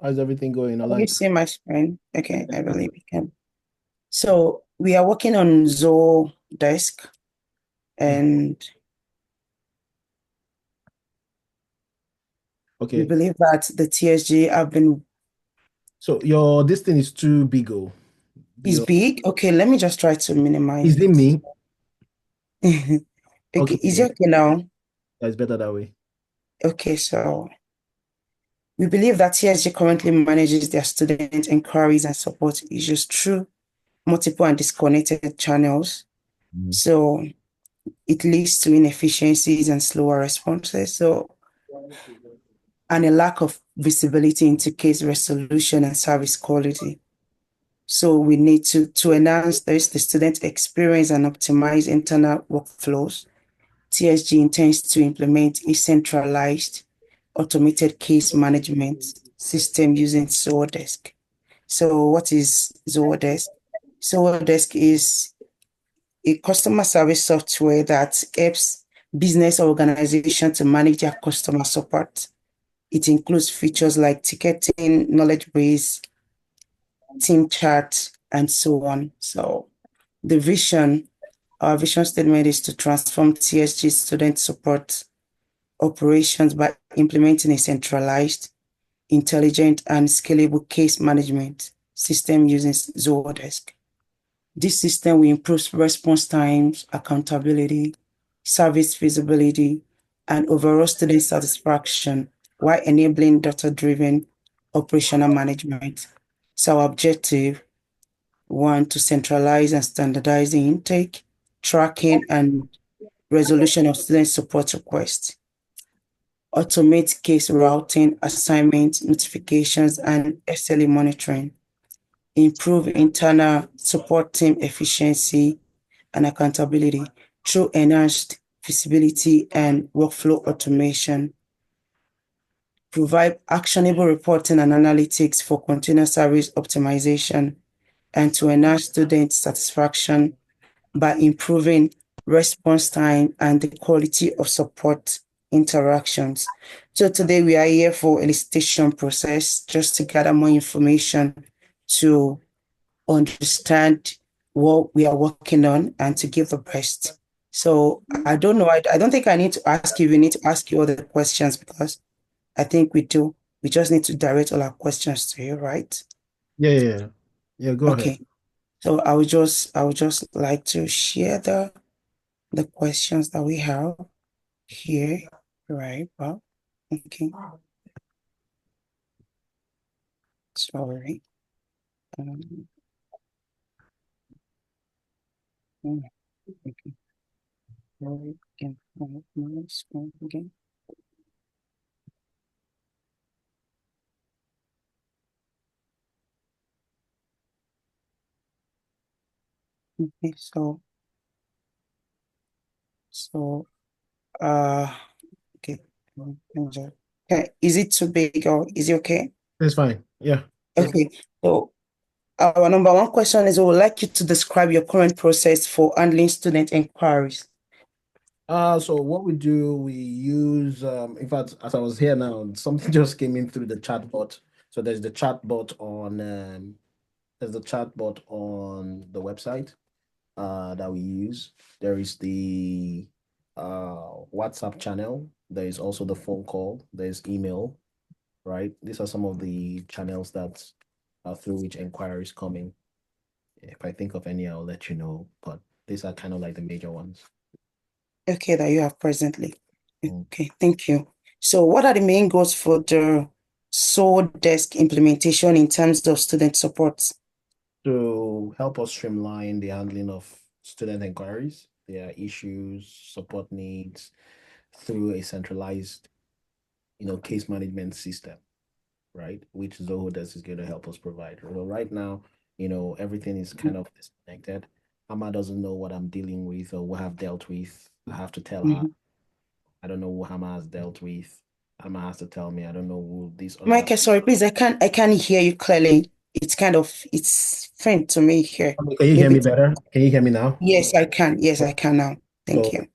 How's everything going, Can you Alan? see my screen? Okay, I believe you can. So we are working on Zoho desk, and we Okay. believe that the TSG have been So this thing is too big, oh. is Your big. Okay, let me just try to minimize is it it. me? Okay, is Okay, it okay now? that's better that way. Okay, so we believe that TSG currently manages their student inquiries and support issues through multiple and disconnected channels. Mm. So it leads to inefficiencies and slower responses. And a lack of visibility into case resolution and service quality. So we need to enhance this, the student experience and optimize internal workflows. TSG intends to implement a centralized automated case management system using Zohodesk. So what is Zohodesk? Zohodesk is a customer service software that helps business organizations to manage their customer support. It includes features like ticketing, knowledge base, team chat, and so on. So the vision, our vision statement is to transform TSG student support operations by implementing a centralized, intelligent, and scalable case management system using Zohodesk. This system will improve response times, accountability, service visibility, and overall student satisfaction while enabling data-driven operational management. So our objective, one, to centralize and standardize the intake, tracking, and resolution of student support requests, automate case routing, assignment, notifications, and SLA monitoring, improve internal support team efficiency and accountability through enhanced visibility and workflow automation, provide actionable reporting and analytics for continuous service optimization, and to enhance student satisfaction by improving response time and the quality of support interactions. So today we are here for elicitation process just to gather more information to understand what we are working on and to give the best. So I don't know. I don't think I need to ask you. We need to ask you all the questions because I think we do. We just need to direct all our questions to you, right? Yeah. Yeah, go ahead. Okay. So I would just like to share the questions that we have here. Right. Well, okay. Sorry. Um, okay. Sorry. Again. My screen again. Okay. So uh okay. Okay. Is it too big or is it okay? It's fine. Yeah. Okay. So our number one question is, I would like you to describe your current process for handling student inquiries. So what we do, we use in fact, as I was here now, something just came in through the chat bot. So there's the chat bot on the website that we use. There is the WhatsApp channel. There is also the phone call. There's email, right? These are some of the channels that are through which inquiries come in. If I think of any, I'll let you know. But these are kind of like the major ones. Okay, that you have presently. Mm. Okay, thank you. So what are the main goals for the SOAR desk implementation in terms of student support? To help us streamline the handling of student inquiries, their issues, support needs through a centralized, case management system, right? Which Zoho does is going to help us provide. Well, right now, everything is kind of disconnected. Amma doesn't know what I'm dealing with or what I've dealt with. I have to tell her. Mhm. I don't know who Hama has dealt with. Hama has to tell me. I don't know who this other. Michael, sorry, please, I can't hear you clearly. It's faint to me here. Okay, can you hear Maybe me better? Can you hear me now? yes, I can. Yes, I can now. Thank So you.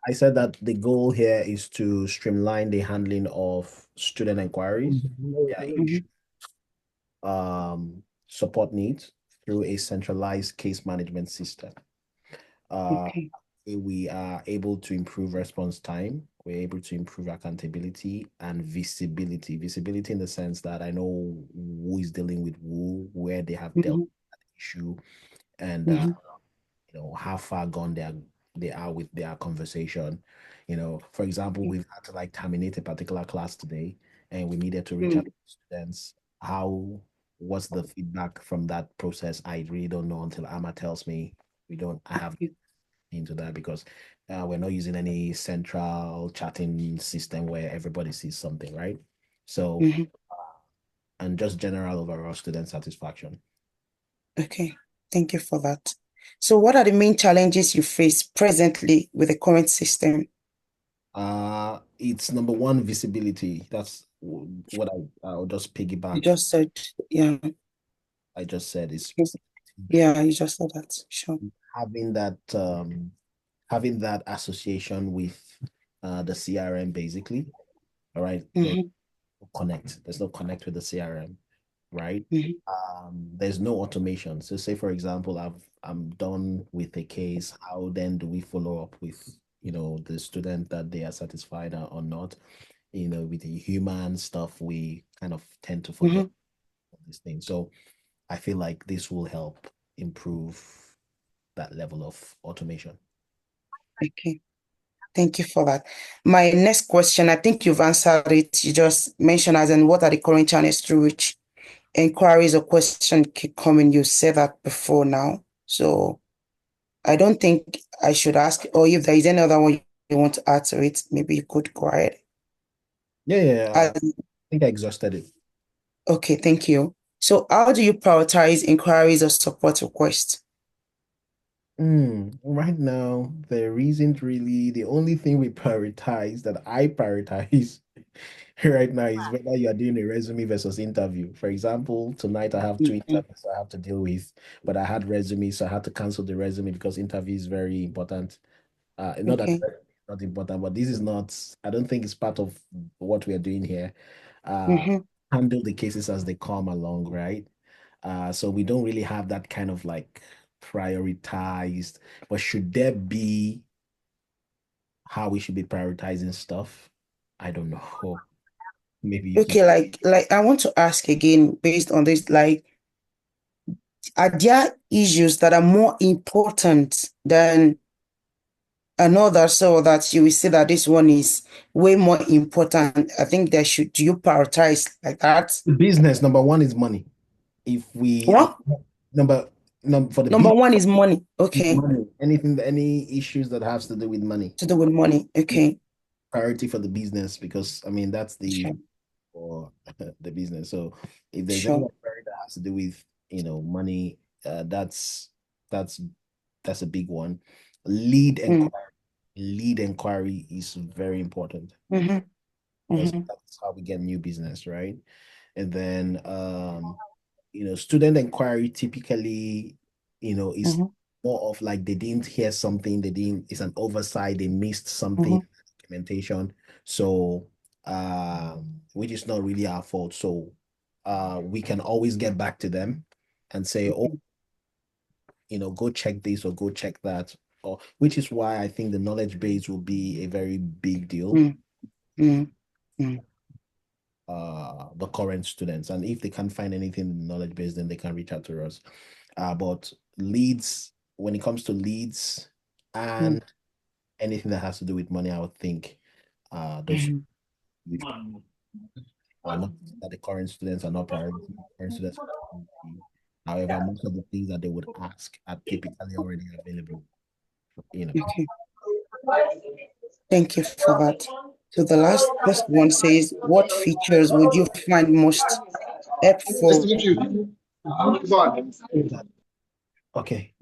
I said that the goal here is to streamline the handling of student inquiries, their Mhm. issues, support needs through a centralized case management system. Uh, Okay. we are able to improve response time. We're able to improve accountability and visibility. Visibility in the sense that I know who is dealing with who, where they have dealt Mm-hmm. with that issue, and Mm-hmm. how far gone they are with their conversation. For example, we've had to like terminate a particular class today, and we needed to reach out Mm-hmm. to students. What's the feedback from that process? I really don't know until Amma tells me. I have into that because we're not using any central chatting system where everybody sees something, right? So, Mm-hmm. and just general overall student satisfaction. Okay. Thank you for that. So what are the main challenges you face presently with the current system? It's number one, visibility. That's what I'll just You piggyback. just said, yeah. I just said is Okay. Yeah, you just said that. Sure. having that having that association with the CRM basically. All right. Mm-hmm. There's no connect with the CRM, right? Mm-hmm. There's no automation. So say for example, I'm done with a case. How then do we follow up with the student that they are satisfied or not? With the human stuff, we kind of tend to forget Mm-hmm. these things. So I feel like this will help improve that level of automation. Okay. Thank you for that. My next question, I think you've answered it. You just mentioned as in what are the current channels through which inquiries or questions keep coming. You said that before now. So I don't think I should ask, or if there is any other one you want to add to it, maybe you could go ahead. Yeah, yeah. Uh, I think I exhausted it. okay, thank you. So how do you prioritize inquiries or support requests? Right now, there isn't really the only thing we prioritize that I prioritize right now is whether you are doing a resume versus interview. For example, tonight I have two Mhm. interviews I have to deal with, but I had resume, so I had to cancel the resume because interview is very important. Not that Okay. it's not important, but this is not, I don't think it's part of what we are doing here. Uh, Mm-hmm. Handle the cases as they come along, right? So we don't really have that kind of like prioritized, but should there be how we should be prioritizing stuff? I don't know. Maybe you can. Okay, like I want to ask again based on this, like, are there issues that are more important than another so that you will see that this one is way more important? I think there should do you prioritize like that? The business, number one is money. If we are What? number number for the Number business, one is money. Okay. money, any issues that has to do with money, To do with money. Okay. priority for the business because I mean that's the Sure. for the business. So if there's any Sure. priority that has to do with money, that's that's a big one. Lead Mm. inquiry, lead inquiry is very important Mm-hmm. because Mm-hmm. that's how we get new business, right? And then student inquiry typically, is Mm-hmm. more of like they didn't hear something, it's an oversight, they missed something, Mm-hmm. documentation. So, which is not really our fault. So, we can always get back to them and say, oh, go check this or go check that. Or which is why I think the knowledge base will be a very big deal, Mm. Mm. Mm. the current students. And if they can't find anything in the knowledge base, then they can reach out to us. But leads, when it comes to leads Mm. and anything that has to do with money, I would think those Mm. huge, not that the current students are not priority, current students are priority. However, most of the things that they would ask are typically already available, you know. Okay. Thank you for that. So the last first one says, what features would you find most Nice to helpful? meet you. Goodbye. Okay,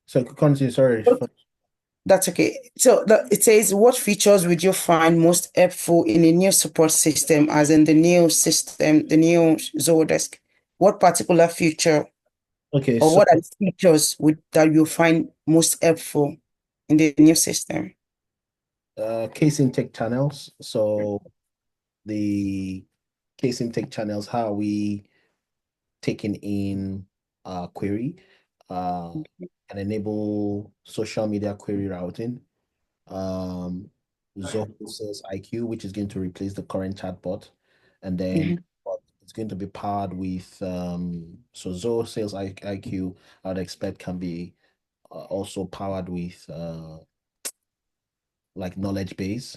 so continue. Sorry. That's okay. So it says, what features would you find most helpful in a new support system, as in the new system, the new Zoho desk? What particular feature Okay, or so what are the features that you find most helpful in the new system? case intake channels. So the case intake channels, how we taking in query, and enable social media query routing. Zoho Sales IQ, which is going to replace the current chatbot, and then it's going to be powered with so Zoho Sales IQ, I'd expect can be also powered with like knowledge base,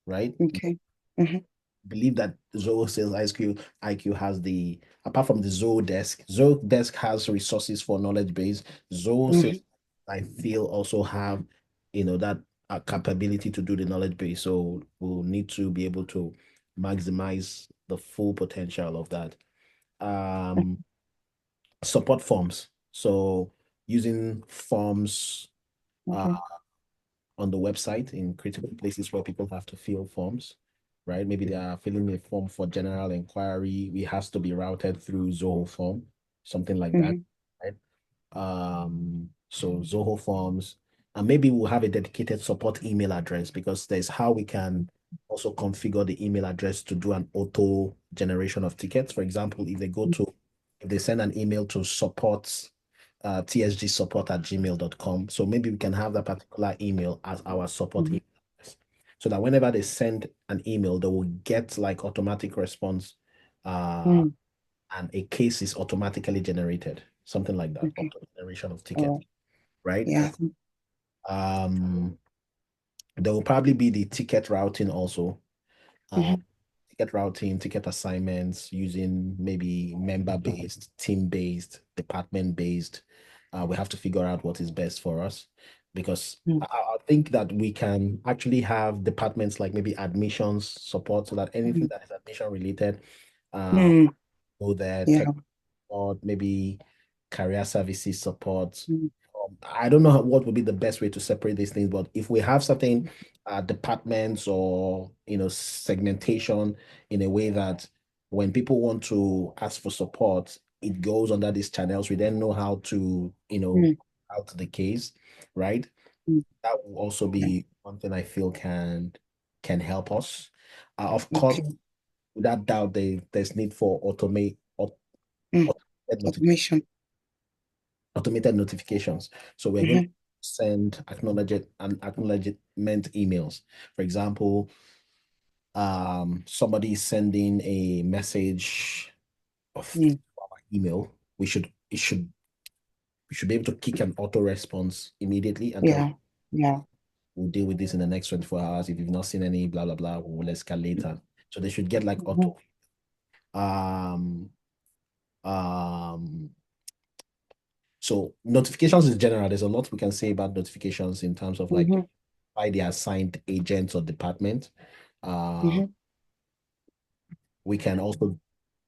right? Okay. Mhm. Believe that Zoho Sales IQ has the apart from the Zoho Desk. Zoho Desk has resources for knowledge base. Zoho Sales, Mhm. I feel, also have that capability to do the knowledge base. So we'll need to be able to maximize the full potential of that. Support forms. So using forms uh, Okay. on the website in critical places where people have to fill forms, right? Maybe they are filling a form for general inquiry. It has to be routed through Zoho form, something like that, Mhm. right? So Zoho forms, and maybe we'll have a dedicated support email address because there's how we can also configure the email address to do an auto generation of tickets. For example, if they send an email to support tsgsupport@gmail.com. So maybe we can have that particular email as our support Mhm. email address. So that whenever they send an email, they will get like automatic response, Mm. and a case is automatically generated, something like that, Okay. auto generation of tickets, Oh, right? yeah. Um, there will probably be the ticket routing also. Uh, Mhm. Ticket routing, ticket assignments using maybe member-based, team-based, department-based. We have to figure out what is best for us because Mm. I think that we can actually have departments like maybe admissions support so that anything Mm. that is admission related, uh, Mm. go there, Yeah. tech support, maybe career services support. Mm. I don't know what would be the best way to separate these things, but if we have certain departments or segmentation in a way that when people want to ask for support, it goes under these channels. We then know how to Mm. out the case, right? Mm. That will also Yeah. be something I feel can help us. Of course, Okay. without doubt, there's need for Mm. automated Automation. automated notifications. So we're going to Mhm. send acknowledgement emails. For example, somebody is sending a message of Mm. our email. We should be able to kick an auto response immediately and tell Yeah. Yeah. we'll deal with this in the next 24 hours. If you've not seen any blah blah blah, we'll escalate and so they should get like Mhm. auto um um so notifications is general. There's a lot we can say about notifications in terms of like Mhm. by the assigned agents or department. Uh, Mhm. we can also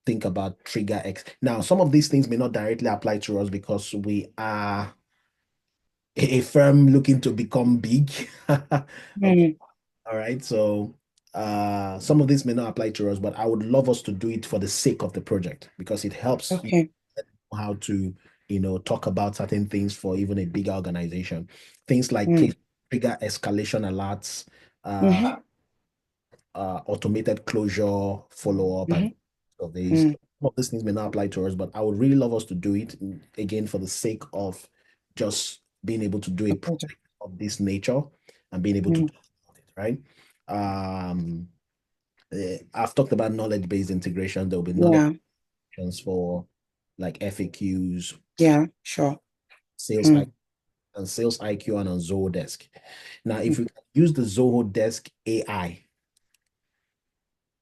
think about trigger X. Now, some of these things may not directly apply to us because we are a firm looking to become big. Okay, Mm. all right. So some of this may not apply to us, but I would love us to do it for the sake of the project because it helps you Okay. know how to, talk about certain things for even a bigger organization. Things like Mm. case trigger escalation alerts, uh, Mhm. automated closure, follow-up, and Mhm. of these. Mm. Some of these things may not apply to us, but I would really love us to do it again for the sake of just being able to do a The project. project of this nature and being able to Mm. talk about it, right? I've talked about knowledge-based integration. There will be knowledge Yeah. for like FAQs, Yeah. Sure. sales Mm. and sales IQ and on Zoho Desk. Now, if Mm. we use the Zoho Desk AI,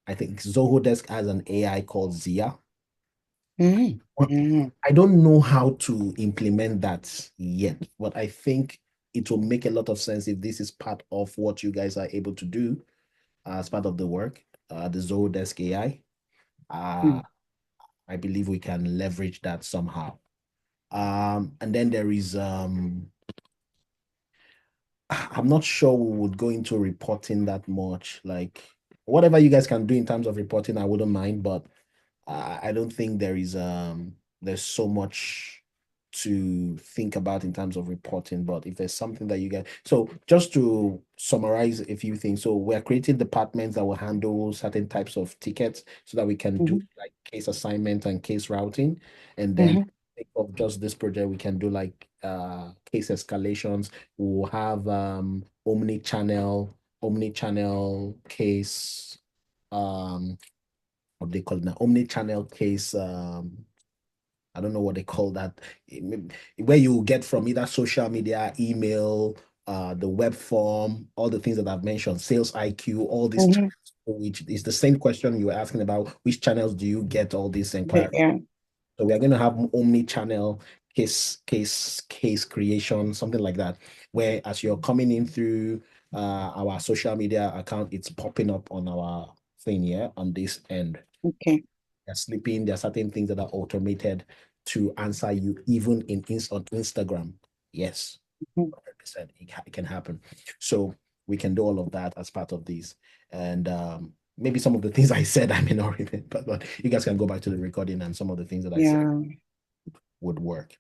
I think Zoho Desk has an AI called Zia. Mhm. Well, Mhm. I don't know how to implement that yet, but I think it will make a lot of sense if this is part of what you guys are able to do as part of the work, the Zoho Desk AI. Uh, Mm. I believe we can leverage that somehow. And then there is I'm not sure we would go into reporting that much. Like whatever you guys can do in terms of reporting, I wouldn't mind, but I don't think there's so much to think about in terms of reporting. But if there's something that you get, so just to summarize a few things, so we're creating departments that will handle certain types of tickets so that we can do Mhm. like case assignment and case routing. And then of just this project, we can do like case escalations. We'll have omni-channel case, what they call it now, omni-channel case, I don't know what they call that, where you get from either social media, email, the web form, all the things that I've mentioned, sales IQ, all these channels, which is the same question you were asking about, which channels do you get all these inquiries? Yeah. So we are going to have omni-channel case creation, something like that, where as you're coming in through our social media account, it's popping up on our thing here on this end. Okay. They're sleeping. There are certain things that are automated to answer you, even on Instagram. Yes, 100%. It can happen. So we can do all of that as part of this. And maybe some of the things I said I may not remember, but you guys can go back to the recording and some of the things that I said would work.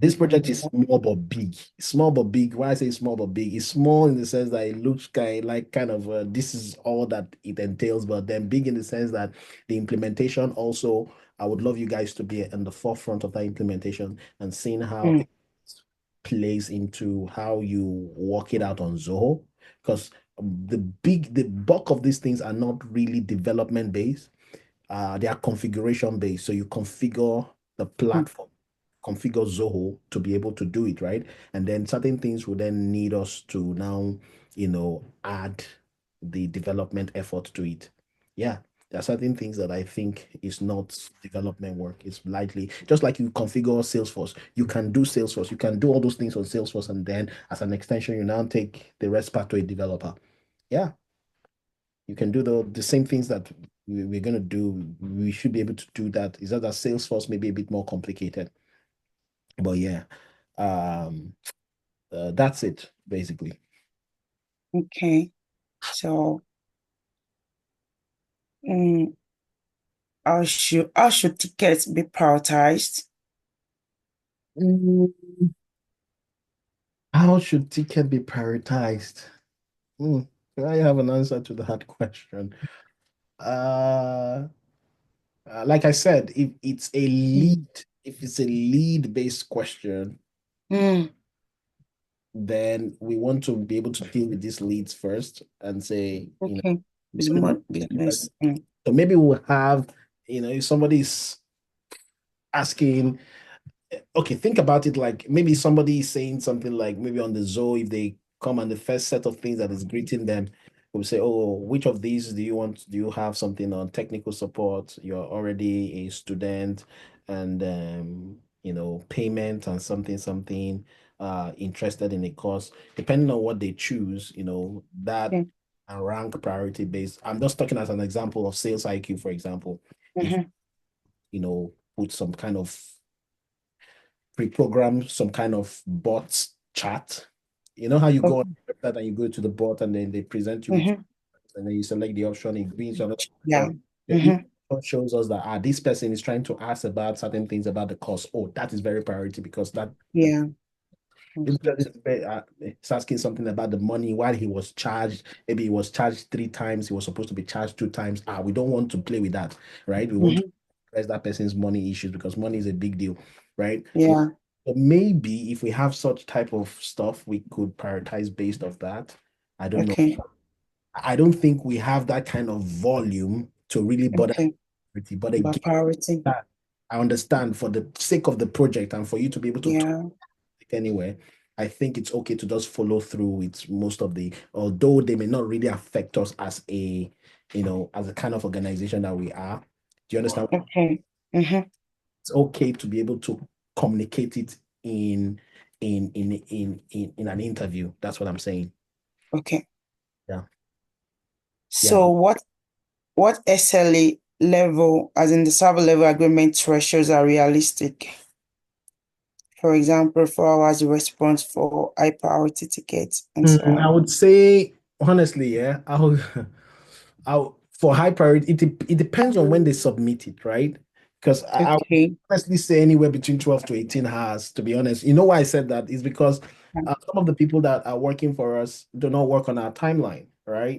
This project is small but big. Small but big. Why I say small but big? It's small in the sense that it looks kind of this is all that it entails, but then big in the sense that the implementation also, I would love you guys to be in the forefront of that implementation and seeing how it plays into how you work it out on Zoho. Because the bulk of these things are not really development based. They are configuration based. So you configure the platform, configure Zoho to be able to do it, right? And then certain things will then need us to now, add the development effort to it. Yeah, there are certain things that I think is not development work. It's lightly, just like you configure Salesforce. You can do Salesforce. You can do all those things on Salesforce, and then as an extension, you now take the rest part to a developer. Yeah, you can do the same things that we're going to do. We should be able to do that. Is that Salesforce may be a bit more complicated? But yeah, that's it basically. Okay. So, how should tickets be prioritized? How should ticket be prioritized? I have an answer to that question. Like I said, if it's a lead-based question, then we want to be able to deal with these leads first and say, Okay. It's more business. so maybe we'll have, if somebody's asking, okay, think about it like maybe somebody is saying something like maybe on the Zoho, if they come and the first set of things that is greeting them, we'll say, oh, which of these do you want? Do you have something on technical support? You're already a student and payment and something, interested in a course, depending on what they choose, that and rank priority based. I'm just talking as an example of sales IQ, for example. If put some kind of pre-program some kind of bot chat. You know how you go on the website and you go to the bot and then they present you with, and then you select the option, it brings you Yeah. it shows us that this person is trying to ask about certain things about the cost. Oh, that is very priority because that it's asking something about the money while he was charged. Maybe he was charged 3 times. He was supposed to be charged 2 times. We don't want to play with that, right? We want to address that person's money issues because money is a big deal, right? Yeah. But maybe if we have such type of stuff, we could prioritize based off that. I don't know. I don't think we have that kind of volume to really bother. But again, priority. I understand for the sake of the project and for you to be able to talk anywhere, I think it's okay to just follow through with most of although they may not really affect us as as a kind of organization that we are. Do you understand? Okay. It's okay to be able to communicate it in an interview. That's what I'm saying. Okay. Yeah. So what SLA level, as in the server level agreement thresholds, are realistic? For example, 4 hours response for high priority tickets and so on. I would say honestly, yeah, I'll for high priority, it depends on when they submit it, right? Because I would honestly say anywhere between 12 to 18 hours, to be honest. You know why I said that is because some of the people that are working for us do not work on our timeline, right?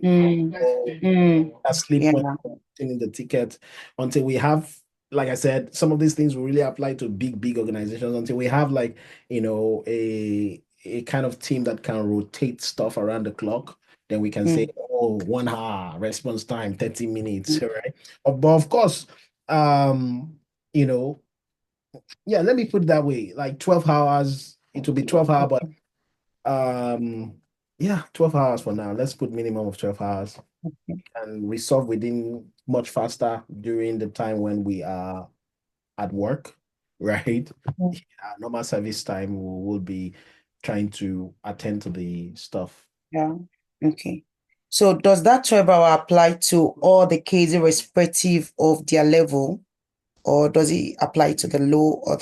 Sleep when in the ticket until we have like I said, some of these things will really apply to big organizations until we have like, a kind of team that can rotate stuff around the clock. Then we can say, Mm, oh, 1 hour response time, 30 minutes, mm, right? But of course, you know, yeah, let me put it that way. Like 12 hours, it will be 12 hours, but yeah, 12 hours for now. Let's put minimum of 12 hours okay. and resolve within much faster during the time when we are at work, right? Mm, Normal service time will be trying to attend to the stuff. yeah. Okay. So does that 12-hour apply to all the cases irrespective of their level, or does it apply to the low or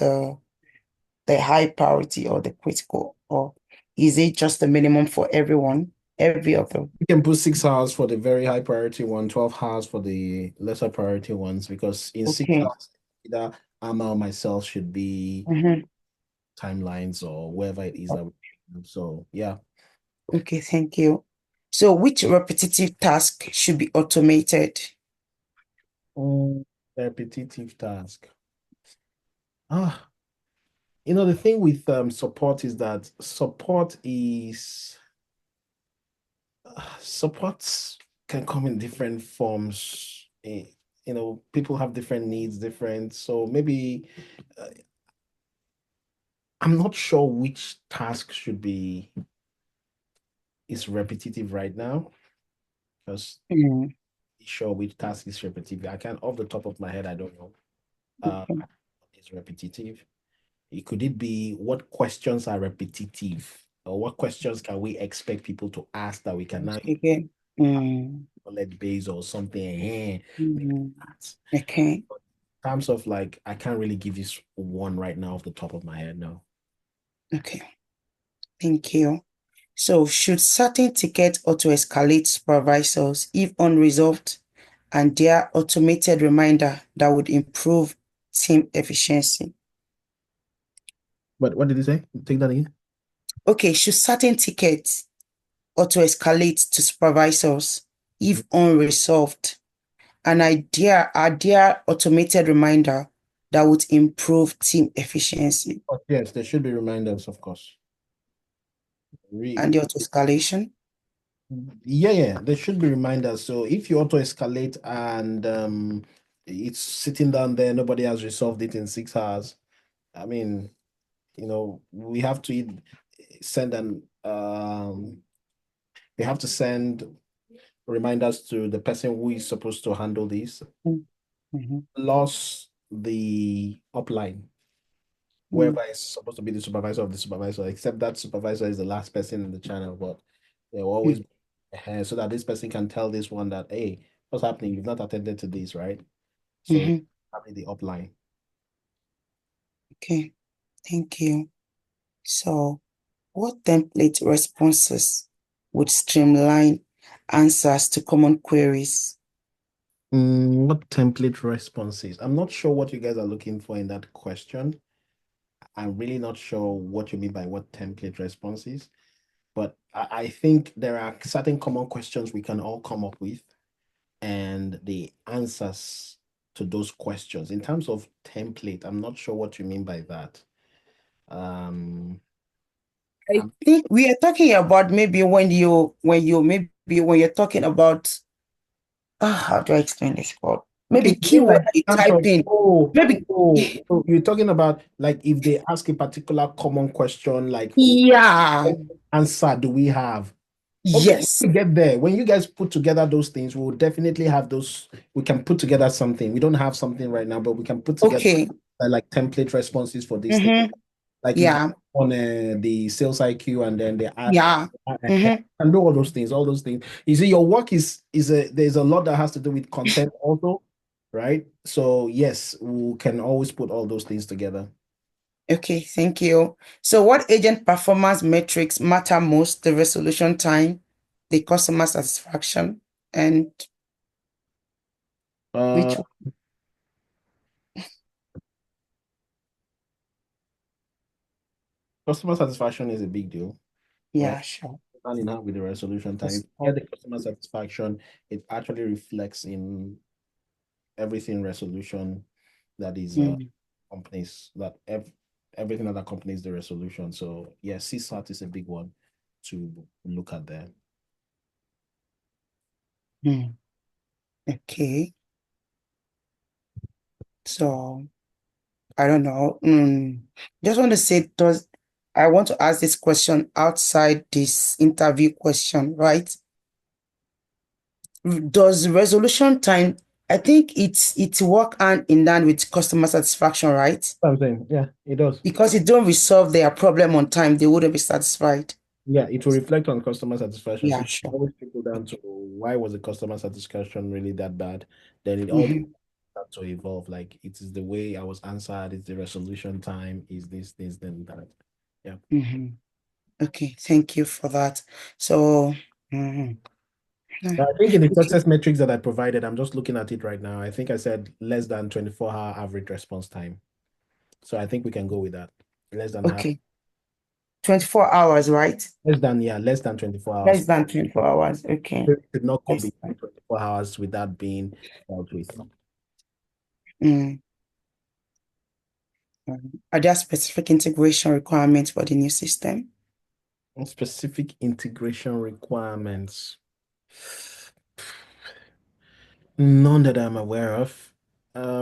the high priority or the critical, or is it just the minimum for everyone, every other? You can put 6 hours for the very high priority one, 12 hours for the lesser priority ones, because in six Okay. hours, either Amma or myself should be Mhm. timelines or wherever it is that we do. So yeah. Okay, thank you. So which repetitive task should be automated? Mm, repetitive task. Ah, the thing with support is that supports can come in different forms. People have different needs, different. So maybe uh, I'm not sure which task should be is repetitive right now because Mm, sure which task is repetitive. I can't off the top of my head. I don't know. okay. Is repetitive. Could it be what questions are repetitive, or what questions can we expect people to ask that we can now Okay. Mm, collect base or something? Maybe mm, that. okay. In terms of like, I can't really give you one right now off the top of my head. No. Okay. Thank you. So should certain tickets auto-escalate supervisors if unresolved, and their automated reminder that would improve team efficiency? But what did you say? Take that again. Okay, should certain tickets auto-escalate to supervisors if unresolved, and are there automated reminder that would improve team efficiency Oh, yes, there should be reminders, of course. and the auto-escalation? Yeah, there should be reminders. So if you auto escalate and it's sitting down there, nobody has resolved it in 6 hours. I mean, we have to send an we have to send reminders to the person who is supposed to handle this, Mm-hmm. plus the upline, Mm, whoever is supposed to be the supervisor of the supervisor, except that supervisor is the last person in the channel, but there will always mm, be so that this person can tell this one that, hey, what's happening? You've not attended to this, right? So mhm. probably the upline. Okay, thank you. So, what template responses would streamline answers to common queries? What template responses? I'm not sure what you guys are looking for in that question. I'm really not sure what you mean by what template responses, but I think there are certain common questions we can all come up with and the answers to those questions. In terms of template, I'm not sure what you mean by that. Um, I um, think we are talking about maybe when you're talking about how do I explain this code? okay, Maybe you mean keyword like that you in terms type of in. Maybe so you're talking about like if they ask a particular common question, like yeah, what answer do we have? Okay, when yes. we get there, when you guys put together those things, we'll definitely have those. We can put together something. We don't have something right now, but we can put together Okay. like template responses for these things. Mm-hmm. Like if Yeah. on the sales IQ and then they add Yeah. Mm-hmm. and do all those things, all those things. You see, your work is there's a lot that has to do with content also, right? So yes, we can always put all those things together. Okay, thank you. So what agent performance metrics matter most? The resolution time, the customer satisfaction, and Uh, which Customer satisfaction is a big deal, right? yeah, sure. Hand in hand with the resolution time. If Yes. you get the customer satisfaction, it actually reflects in everything resolution. that is Mm, companies that everything that accompanies the resolution. So yeah, CSAT is a big one to look at there. mm. Okay. So I don't know. Just want to say, I want to ask this question outside this interview question, right? Does resolution time, I think it's work hand in hand with customer satisfaction, right? I'm saying, yeah, it does. Because it don't resolve their problem on time, they wouldn't be satisfied. Yeah, it will reflect on customer satisfaction. So Yeah, if you sure. always trickle down to why was the customer satisfaction really that bad, then it all Mm-hmm, start to evolve. Like it is the way I was answered, it's the resolution time, is this, then that. Yeah. mm-hmm. Okay, thank you for that. So, mhm. I think in the Okay, success metrics that I provided, I'm just looking at it right now. I think I said less than 24-hour average response time. So I think we can go with that. Less than half, okay. 24 hours, right? less than 24 hours. Less than 24 hours. Okay. It should not go That's beyond 24 hours without being dealt with. mm. Are there specific integration requirements for the new system? Specific integration requirements. None that I'm aware of.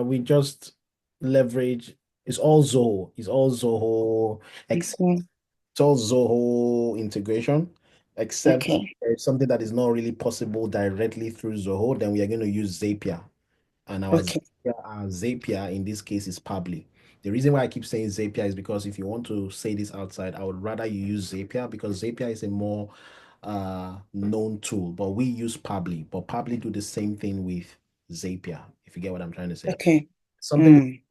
We just leverage, it's all Zoho. It's all Zoho, Okay. it's all Zoho integration, except Okay. there's something that is not really possible directly through Zoho, then we are going to use Zapier. And Okay. Our Zapier in this case is Pabbly. The reason why I keep saying Zapier is because if you want to say this outside, I would rather you use Zapier because Zapier is a more known tool, but we use Pabbly. But Pabbly do the same thing with Zapier, if you get what I'm trying to say. Okay. Something Mm.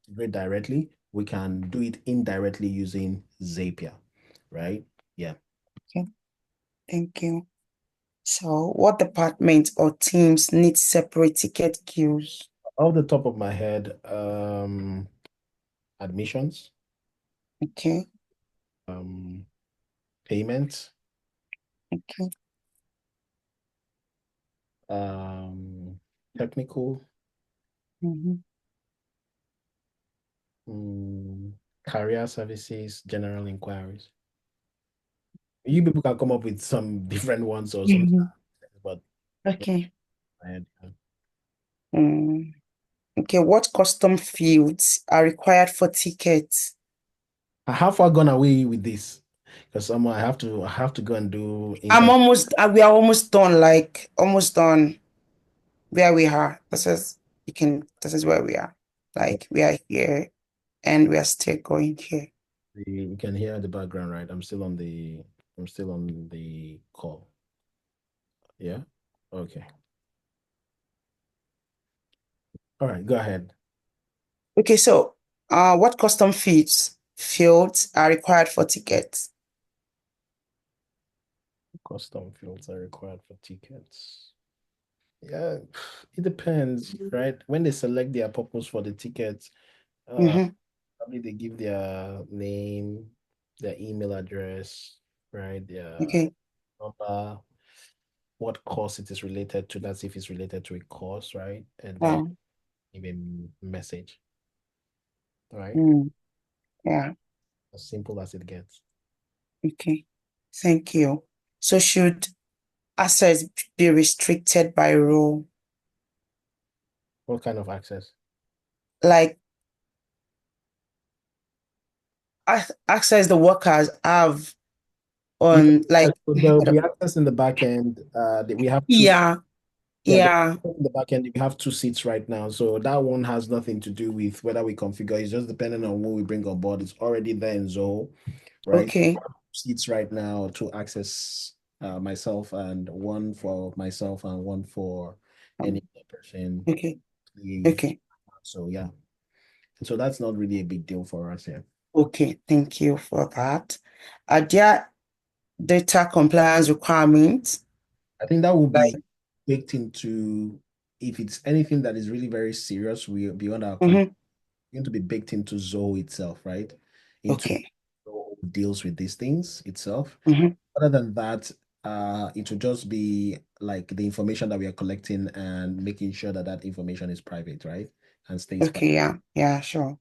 very directly, we can do it indirectly using Zapier, right? Yeah. Okay. Thank you. So, what department or teams need separate ticket queues? Off the top of my head, admissions, Okay. um, payments, Okay. technical, Mm-hmm. mm, career services, general inquiries. You people can come up with some different ones or some, Mhm. but yeah, Okay. I had, Mm. Okay. What custom fields are required for tickets? how far gone are we with this? Because I have to go and do I'm interview. almost, we are almost done, like almost done where we are. This is where we are. Like we are here and we are still going here. You can hear the background, right? I'm still on the call. Yeah. Okay. All right. Go ahead. Okay, so what custom fields are required for tickets? Custom fields are required for tickets. Yeah, it depends, right? When they select their purpose for the tickets, uh, Mm-hmm. probably they give their name, their email address, right? Their Okay. number, what course it is related to. That's if it's related to a course, right? And then Um, even message, right? mm, yeah. As simple as it gets. Okay. Thank you. So should access be restricted by rule? What kind of access? Like access the workers have Yeah, on like so there'll be access in the back end. We have two. yeah, Yeah, yeah. in the back end, we have two seats right now. So that one has nothing to do with whether we configure. It's just depending on what we bring on board. It's already there in Zoho, right? Okay. Seats right now to access myself and one for myself and one for any Um, other person okay. leave. Okay. So yeah. So that's not really a big deal for us here. Okay. Thank you for that. Are there data compliance requirements? I think that will Like, be baked into if it's anything that is really very serious, we beyond our control mhm. going to be baked into Zoho itself, right? Into Okay. Zoho deals with these things itself. Mhm. Other than that, it will just be like the information that we are collecting and making sure that that information is private, right? and stays back. Okay, yeah, sure.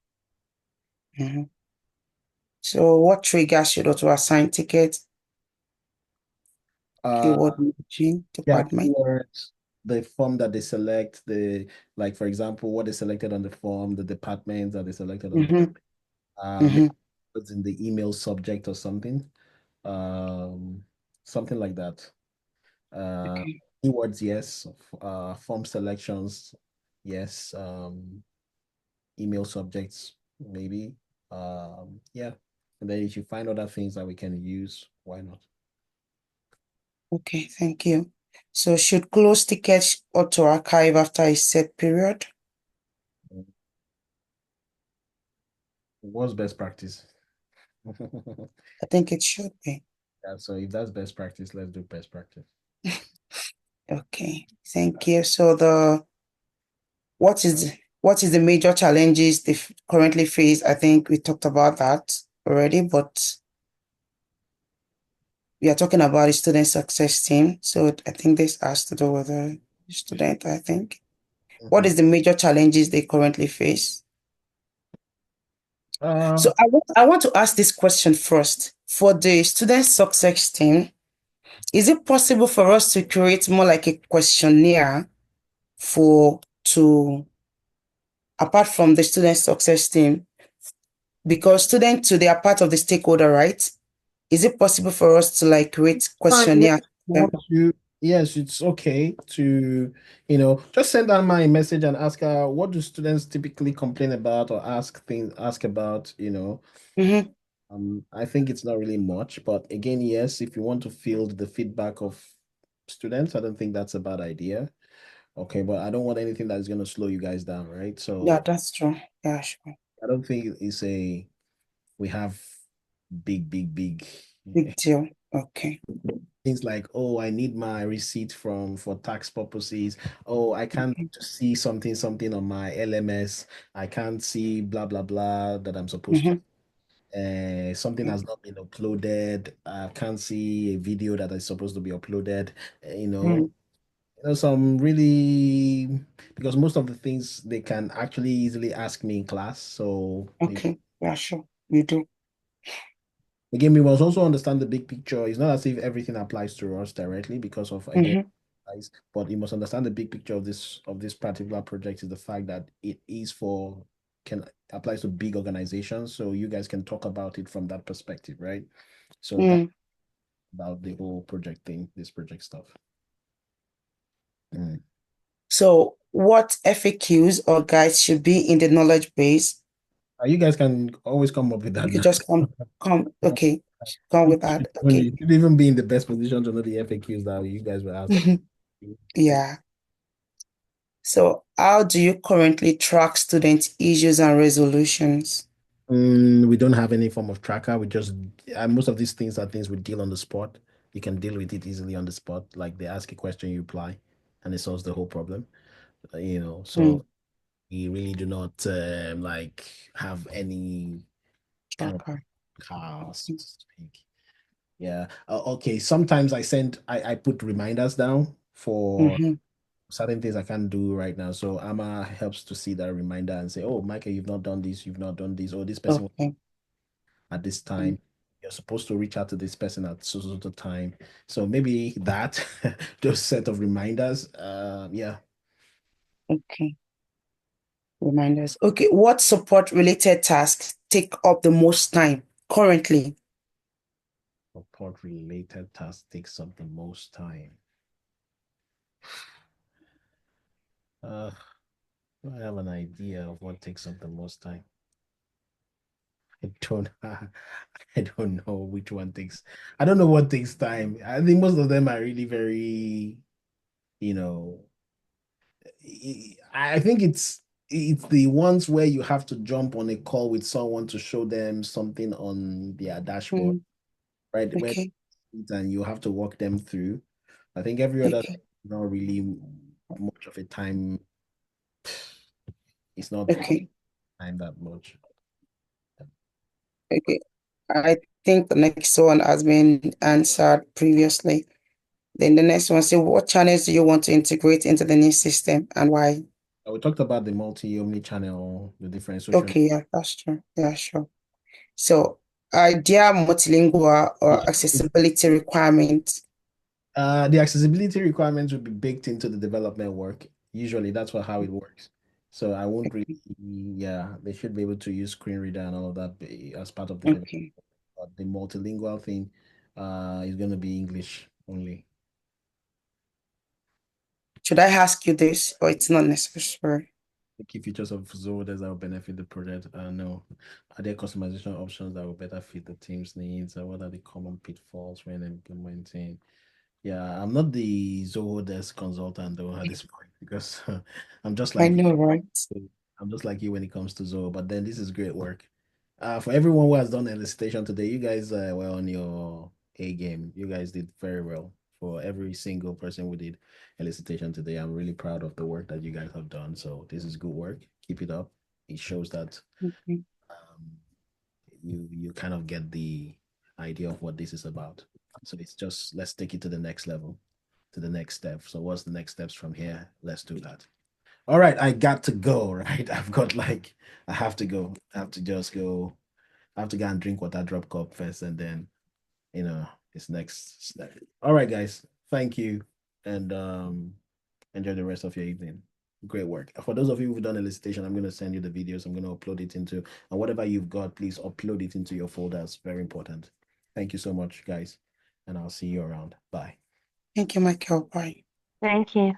So what triggers should auto assign tickets? Uh, Keyword matching yeah, department. keywords, the form that they select, like for example, what they selected on the form, the departments that they selected on the maybe it's in the email subject or something. Um, Something like that. Uh, Okay. Keywords, yes. Form selections, yes. Email subjects, maybe. Yeah. And then if you find other things that we can use, why not? Okay, thank you. So should close tickets auto archive after a set period? What's best practice? I think it should be. Yeah, so if that's best practice, let's do best practice. Okay, thank you. So what is the major challenges they currently face? I think we talked about that already, but we are talking about a student success team. So I think this has to do with the student, I think. What is the major challenges they currently face? So I want to ask this question first. For the student success team, is it possible for us to create more like a questionnaire for to apart from the student success team? Because students they are part of the stakeholder, right? Is it possible for us to like create Fine, yes, questionnaire? want to, yes, it's okay to, just send Alma a message and ask her, what do students typically complain about or ask about, Mm-hmm. I think it's not really much, but again, yes, if you want to field the feedback of students, I don't think that's a bad idea. Okay, but I don't want anything that's going to slow you guys down, right? Yeah, So that's true. Yeah, sure. I don't think we have big Big deal. Okay. things like, oh, I need my receipt for tax purposes. Oh, I can't Okay. see something on my LMS. I can't see blah blah blah that I'm supposed to. Mm-hmm. Something has not been uploaded. I can't see a video that is supposed to be uploaded. You know, Mm-hmm. some really, because most of the things they can actually easily ask me in class. So maybe Okay. Yeah, sure. We do. again, we must also understand the big picture. It's not as if everything applies to us directly because of, again, Mm-hmm. but you must understand the big picture of this particular project is the fact that it is for can applies to big organizations. So you guys can talk about it from that perspective, right? So that Mm. about the whole project thing, this project stuff. Mm. So what FAQs or guides should be in the knowledge base? You guys can always come up with You that could now. just okay, come with that. You Okay. should even be in the best position to know the FAQs that you guys were asked. Yeah. So how do you currently track student issues and resolutions? We don't have any form of tracker. We just most of these things are things we deal on the spot. You can deal with it easily on the spot. Like they ask a question, you reply, and it solves the whole problem. Mm. So we really do not like have any kind of Tracker. cast, so to speak. Yeah. Okay. Sometimes I put reminders down for Mm-hmm. certain things I can't do right now. So Amma helps to see that reminder and say, "Oh, Michael, you've not done this. You've not done this. Or this person Okay. at this Mm. time. You're supposed to reach out to this person at so time." So maybe that those set of reminders. Yeah. Okay. Reminders. Okay. What support related tasks take up the most time currently? Support related tasks takes up the most time. Uh, I have an idea of what takes up the most time. I don't I don't know which one takes. I don't know what takes time. I think most of them are really very, you know, I think it's the ones where you have to jump on a call with someone to show them something on their dashboard, Mm. right? Where Okay. and you have to walk them through. I think every other Okay. not really much of a time. It's not Okay. time that much. Okay. I think the next one has been answered previously. Then the next one say, what channels do you want to integrate into the new system and why? We talked about the omni-channel, the different social. Okay, yeah, that's true. Yeah, sure. So, there multilingual or accessibility requirements? The accessibility requirements will be baked into the development work. Usually, that's how it works. So I won't really, yeah, they should be able to use screen reader and all of that as part of the development. Okay. But the multilingual thing, is going to be English only. Should I ask you this, or it's not necessary? The key features of Zoho that will benefit the project. No, are there customization options that will better fit the team's needs? Or what are the common pitfalls when implementing? Yeah, I'm not the Zoho desk consultant though at this point because I'm just I like know, right? I'm just like you when it comes to Zoho. But then this is great work. For everyone who has done elicitation today, you guys were on your A game. You guys did very well. For every single person who did elicitation today, I'm really proud of the work that you guys have done. So this is good work. Keep it up. It shows that Okay. you kind of get the idea of what this is about. So it's just let's take it to the next level, to the next step. So what's the next steps from here? Let's do that. All right, I got to go, right? I have to go. I have to just go. I have to go and drink water, drop cup first, and then, it's next step. All right, guys. Thank you. And enjoy the rest of your evening. Great work. For those of you who've done elicitation, I'm going to send you the videos. I'm going to upload it into, and whatever you've got, please upload it into your folders. Very important. Thank you so much, guys. And I'll see you around. Bye. Thank you, Michael. Bye. Thank you.